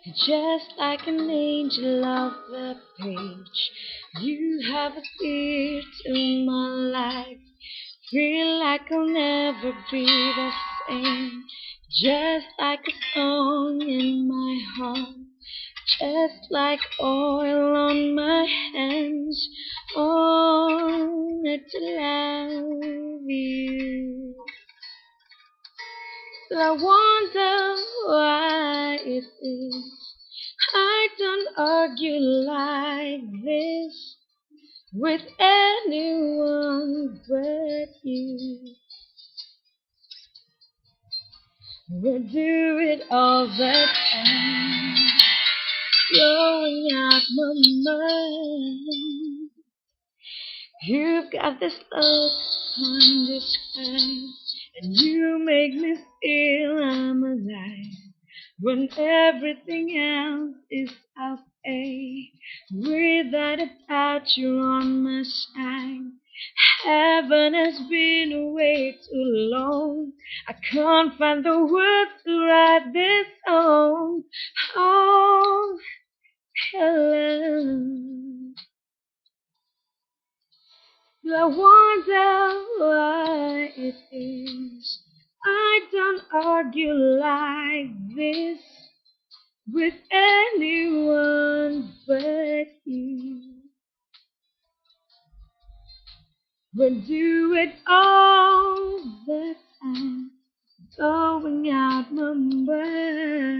Just like an angel of the page, you have appeared to my life. Feel like I'll never be the same. Just like a song in my heart, just like oil on my hands. Honored to love you. But I wonder why it is I don't argue like this with anyone but you. We do it all the time, blowing out my mind. You've got this look on the sky, and you make me feel I'm alive. When everything else is okay, without a doubt you're on my side. Heaven has been way too long. I can't find the words to write this song. Oh, Helen, I wonder why it is I don't argue like this with anyone but you. We do it all the time, blowing out my mind.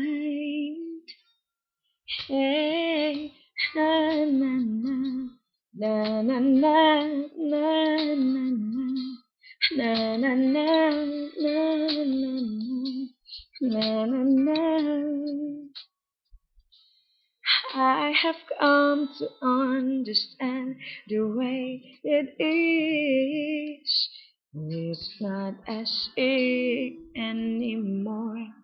Hey, na na na na na na na na na na na na na na. I have come to understand the way it is. It's not as if anymore.